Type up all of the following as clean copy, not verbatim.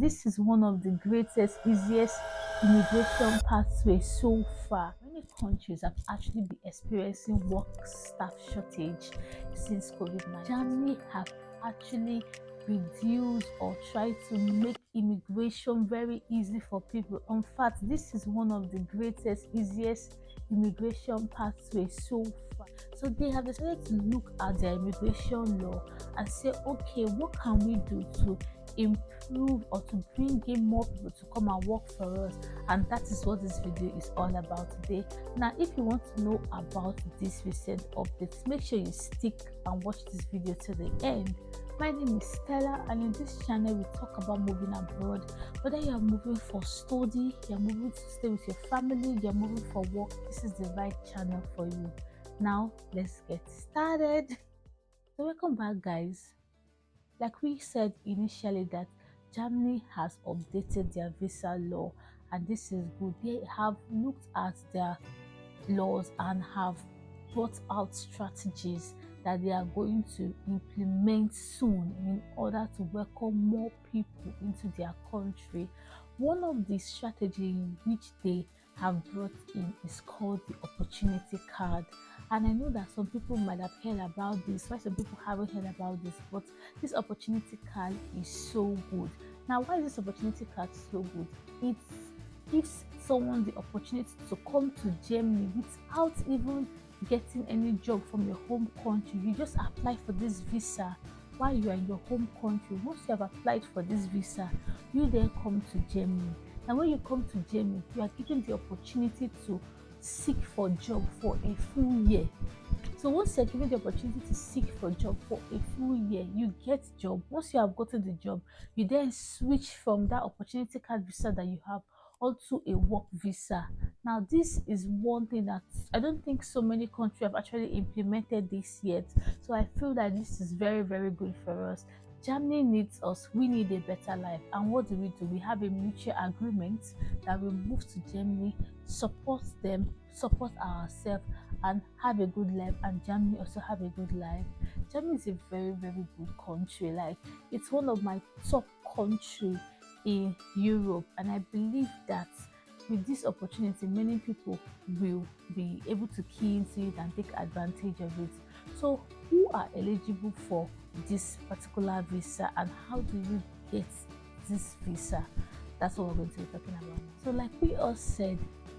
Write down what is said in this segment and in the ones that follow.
this is one of the greatest, easiest immigration pathways so far. Many countries have actually been experiencing work staff shortage since COVID-19. Germany have actually reduced or tried to make immigration very easy for people. In fact, this is one of the greatest, easiest immigration pathways so far. So they have decided to look at their immigration law and say, okay, what can we do to improve or to bring in more people to come and work for us? And that is what this video is all about today. Now, if you want to know about this recent updates, make sure you stick and watch this video to the end. My name is Stella, and in this channel we talk about moving abroad. Whether you are moving for study, you are moving to stay with your family, you are moving for work, this is the right channel for you. Now let's get started. So welcome back, guys. Like we said initially, that Germany has updated their visa law, and this is good. They have looked at their laws and have brought out strategies that they are going to implement soon in order to welcome more people into their country. One of the strategies which they have brought in is called the opportunity card. And I know that some people might have heard about this, why some people haven't heard about this, but this opportunity card is so good. Now, why is this opportunity card so good? It gives someone the opportunity to come to Germany without even getting any job from your home country. You just apply for this visa while you are in your home country. Once you have applied for this visa, you then come to Germany. And when you come to Germany, you are given the opportunity to seek for job for a full year. So once you're given the opportunity to seek for a job for a full year, you get job. Once you have gotten the job, you then switch from that opportunity card visa that you have onto a work visa. Now, this is one thing that I don't think so many countries have actually implemented this yet. So I feel that this is very, very good for us. Germany needs us. We need a better life. And what do? We have a mutual agreement that we move to Germany, support them, support ourselves, and have a good life, and Germany also have a good life. Germany is a very, very good country. Like, it's one of my top country in Europe, and I believe that with this opportunity, many people will be able to key into it and take advantage of it. So, who are eligible for this particular visa, and how do you get this visa? That's what we're going to be talking about. So, like we all said,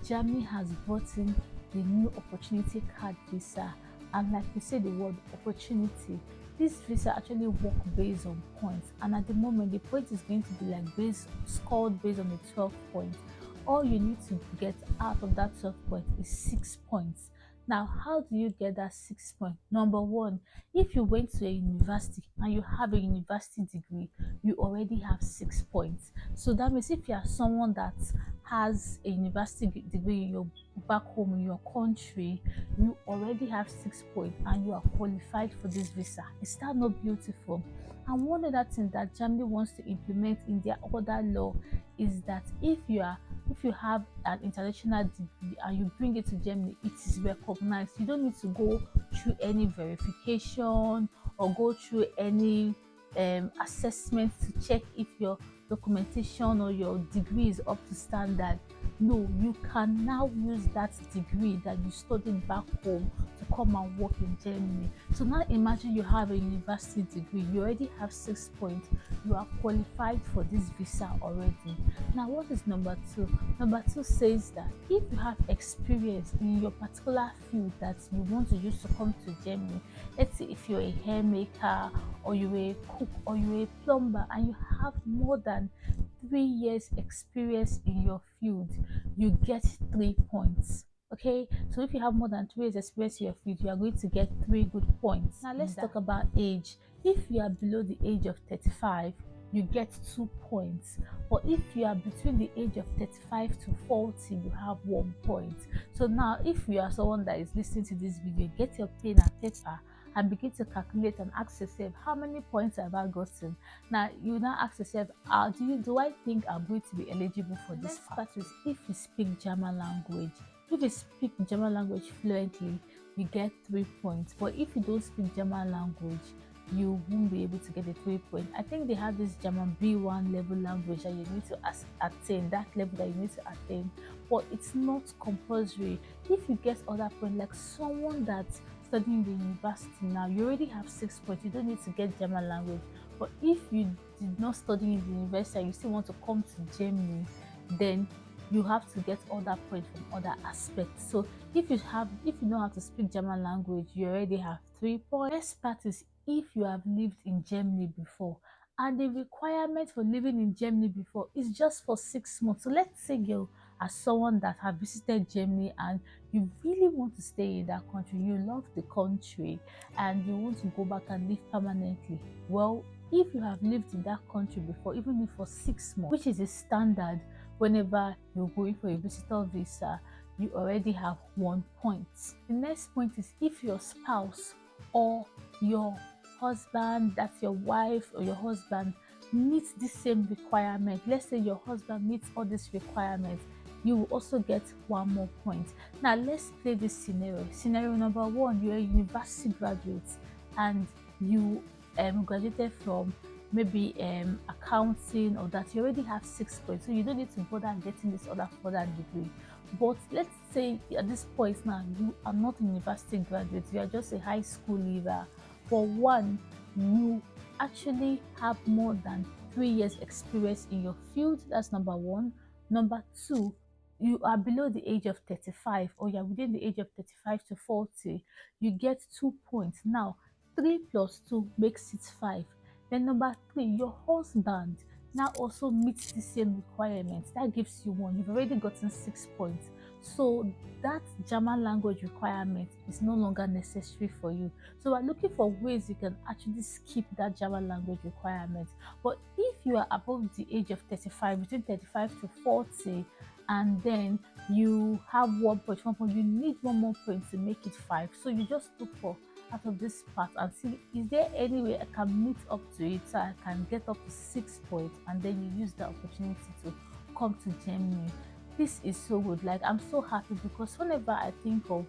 Germany has brought in the new opportunity card visa, and like we say the word opportunity, this visa actually work based on points, and at the moment the point is going to be like scored based on the 12 points. All you need to get out of that 12 points is 6 points. Now, how do you get that 6 points? Number one, if you went to a university and you have a university degree, you already have 6 points. So that means if you are someone that has a university degree in your back home in your country, you already have 6 points and you are qualified for this visa. Is that not beautiful? And one other thing that Germany wants to implement in their other law is that if you have an international degree and you bring it to Germany, it is recognized. You don't need to go through any verification or go through any assessment to check if your documentation or your degree is up to standard. No, you can now use that degree that you studied back home to come and work in Germany. So now imagine you have a university degree, you already have 6 points, you are qualified for this visa already. Now, what is number two? Number two says that if you have experience in your particular field that you want to use to come to Germany, let's say if you're a hair maker or you're a cook or you're a plumber and you have more than 3 years experience in your field, you get 3 points. Okay, so if you have more than 3 years experience in your field, you are going to get 3 good points. Now let's talk about age. If you are below the age of 35, you get 2 points. But if you are between the age of 35 to 40, you have 1 point. So now if you are someone that is listening to this video, get your pen and paper and begin to calculate and ask yourself, how many points have I gotten? Now you now ask yourself, do I think I'm going to be eligible for this? Start with if you speak German language. If you speak German language fluently, you get 3 points. But if you don't speak German language, you won't be able to get the 3 point. I think they have this German B1 level language that you need to attain, that level that you need to attain, but it's not compulsory. If you get other point, like someone that's studying in the university now, you already have 6 points. You don't need to get German language. But if you did not study in the university and you still want to come to Germany, then you have to get other points from other aspects. So if you know how to speak German language, you already have 3 points. Next part is if you have lived in Germany before, and the requirement for living in Germany before is just for 6 months. So let's say you are someone that have visited Germany and you really want to stay in that country, you love the country and you want to go back and live permanently. Well, if you have lived in that country before, even if for 6 months, which is a standard whenever you're going for a visitor visa, you already have 1 point. The next point is if your spouse or your husband, that's your wife or your husband, meets the same requirement. Let's say your husband meets all these requirements, you will also get 1 more point. Now let's play this scenario. Scenario number one, you're a university graduate and you graduated from maybe accounting or that. You already have 6 points, so you don't need to bother getting this other further degree. But let's say at this point now you are not a university graduate, you are just a high school leaver. For one, you actually have more than 3 years experience in your field. That's number one. Number two, you are below the age of 35 or you're within the age of 35 to 40, you get 2 points. Now 3 plus 2 makes it 5. Then number three, your husband now also meets the same requirements. That gives you 1. You've already gotten 6 points. So that German language requirement is no longer necessary for you. So we're looking for ways you can actually skip that German language requirement. But if you are above the age of 35, between 35 to 40, and then you have 1 point, you need 1 more point to make it 5. So you just look for out of this part and see, is there any way I can meet up to it so I can get up to 6 points, and then you use the opportunity to come to Germany. This is so good. Like, I'm so happy because whenever I think of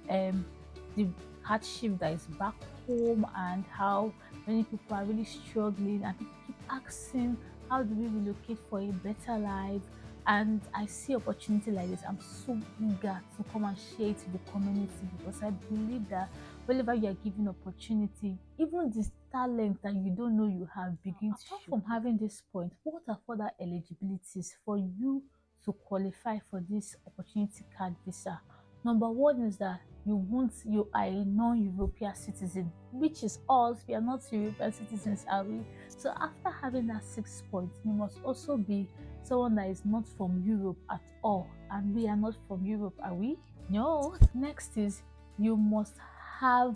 the hardship that is back home and how many people are really struggling and people keep asking how do we relocate for a better life, and I see opportunity like this, I'm so eager to come and share it with the community because I believe that whenever you are given opportunity, even this talent that you don't know you have begins to show. From having this point, what are further eligibilities for you to qualify for this opportunity card visa? Number one is that you are a non-European citizen, which is us. We are not European citizens, are we? So after having that 6 points, you must also be someone that is not from Europe at all, and we are not from Europe, are we? No. Next is you must have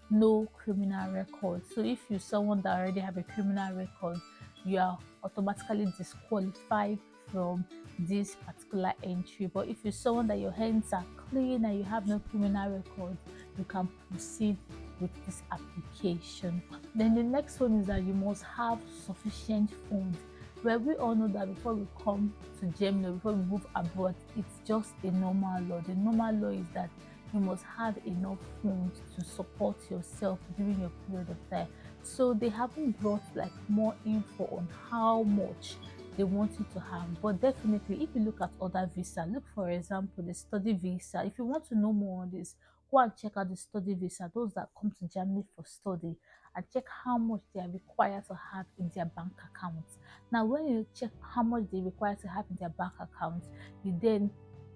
no criminal record. So if you're someone that already have a criminal record, you are automatically disqualified from this particular entry. But if you're someone that your hands are clean and you have no criminal record, you can proceed with this application. Then the next one is that you must have sufficient funds. Well, we all know that before we come to Germany, before we move abroad, it's just a normal law. The normal law is that you must have enough funds to support yourself during your period of time. So they haven't brought like more info on how much they want you to have, but definitely if you look at other visa, look for example the study visa. If you want to know more on this, go and check out the study visa, those that come to Germany for study, and check how much they are required to have in their bank accounts. Now when you check how much they require to have in their bank accounts, you then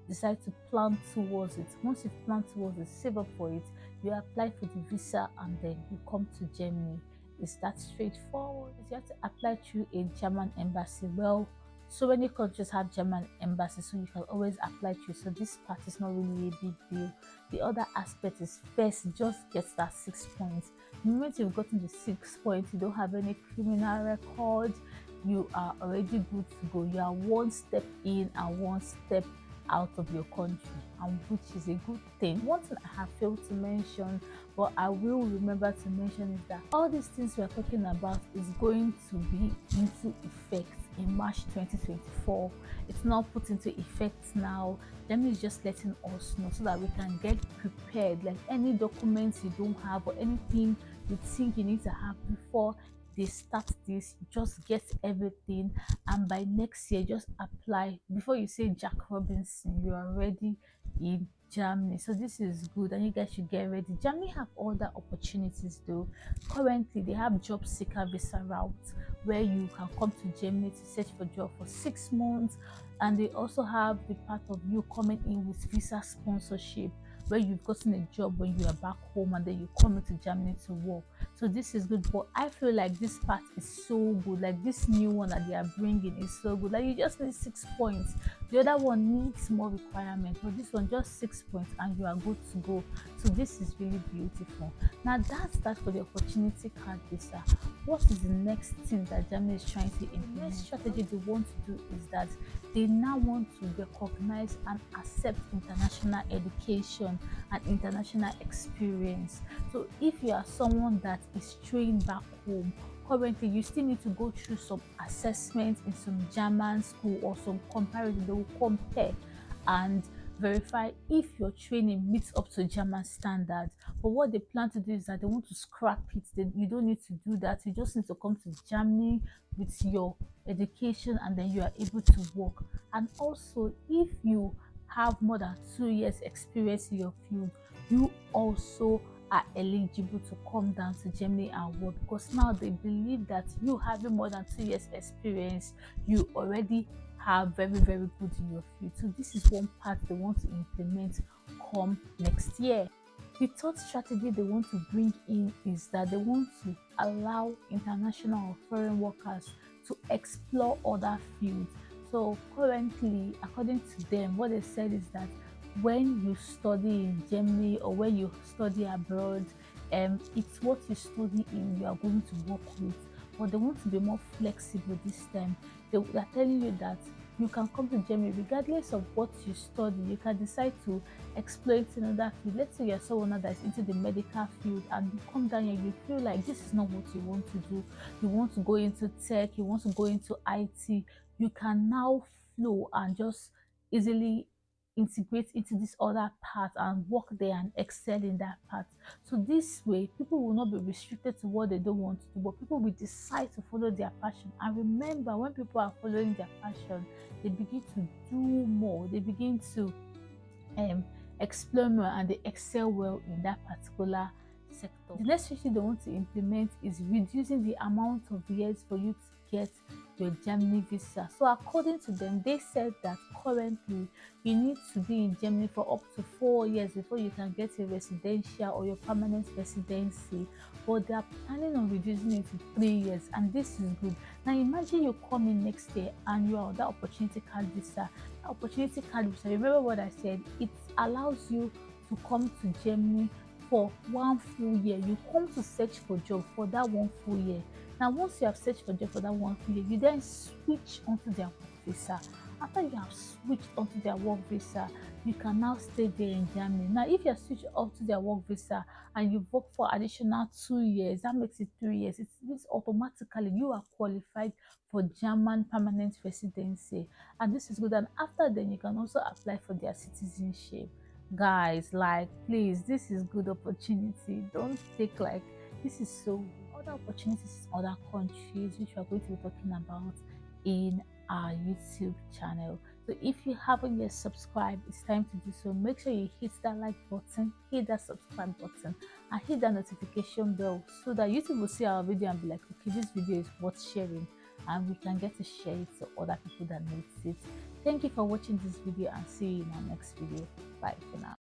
decide to plan towards it. Once you plan towards it, save up for it, you apply for the visa, and then you come to Germany. Is that straightforward? You have to apply through a German embassy. Well, so many countries have German embassies, so you can always apply through. So this part is not really a big deal. The other aspect is first, just get that 6 points. The moment you've gotten the 6 points, you don't have any criminal record, you are already good to go. You are one step in and one step out of your country, and which is a good thing. One thing I have failed to mention, but I will remember to mention, is that all these things we are talking about is going to be into effect in March 2024. It's not put into effect now. Germany is just letting us know so that we can get prepared. Like any documents you don't have or anything you think you need to have before they start this, just get everything, and by next year just apply. Before you say Jack Robinson, you are ready in Germany. So this is good, and you guys should get ready. Germany have other opportunities though. Currently they have job seeker visa route where you can come to Germany to search for job for 6 months, and they also have the part of you coming in with visa sponsorship where you've gotten a job when you are back home and then you come into Germany to work. So this is good, but I feel like this part is so good. Like this new one that they are bringing is so good. Like you just need 6 points. The other one needs more requirement, but this one just 6 points and you are good to go. So this is really beautiful. Now that's that for the opportunity card visa. What is the next thing that Germany is trying to implement? The next strategy they want to do is that they now want to recognize and accept international education and international experience. So if you are someone that is trained back home, currently you still need to go through some assessments in some German school or some comparison. They will compare and verify if your training meets up to German standards. But what they plan to do is that they want to scrap it. You don't need to do that. You just need to come to Germany with your education and then you are able to work. And also, if you have more than 2 years experience in your field, you also are eligible to come down to Germany and work, because now they believe that you having more than 2 years experience, you already have very good in your field. So this is one part they want to implement come next year. The third strategy they want to bring in is that they want to allow international or foreign workers to explore other fields. So currently, according to them, what they said is that when you study in Germany or when you study abroad, it's what you study in you are going to work with. But they want to be more flexible this time. They are telling you that you can come to Germany regardless of what you study. You can decide to explore into another field. Let's say you're someone that is into the medical field and you come down here, you feel like this is not what you want to do. You want to go into tech, you want to go into IT. You can now flow and just easily integrate into this other part and work there and excel in that part. So this way, people will not be restricted to what they don't want to do, but people will decide to follow their passion. And remember, when people are following their passion, they begin to do more. They begin to um, explore more and they excel well in that particular sector. The next strategy they want to implement is reducing the amount of years for you to get your Germany visa. So according to them, they said that currently you need to be in Germany for up to 4 years before you can get a residential or your permanent residency. But they are planning on reducing it to 3 years, and this is good. Now imagine you come in next year and you are on that opportunity card visa. That opportunity card visa, remember what I said, it allows you to come to Germany for 1 full year. You come to search for job for that 1 full year. Now once you have searched for job for that 1 full year, you then switch onto their work visa. After you have switched onto their work visa, you can now stay there in Germany. Now if you are switched onto their work visa and you work for additional 2 years, that makes it 3 years. It means automatically you are qualified for German permanent residency, and this is good. And after then you can also apply for their citizenship. Guys, like, please, this is good opportunity. Don't take like this is so other opportunities in other countries which we are going to be talking about in our YouTube channel. So if you haven't yet subscribed, it's time to do so. Make sure you hit that like button, hit that subscribe button, and hit that notification bell so that YouTube will see our video and be like, okay, this video is worth sharing, and we can get to share it to other people that needs it. Thank you for watching this video, and see you in our next video. Bye for now.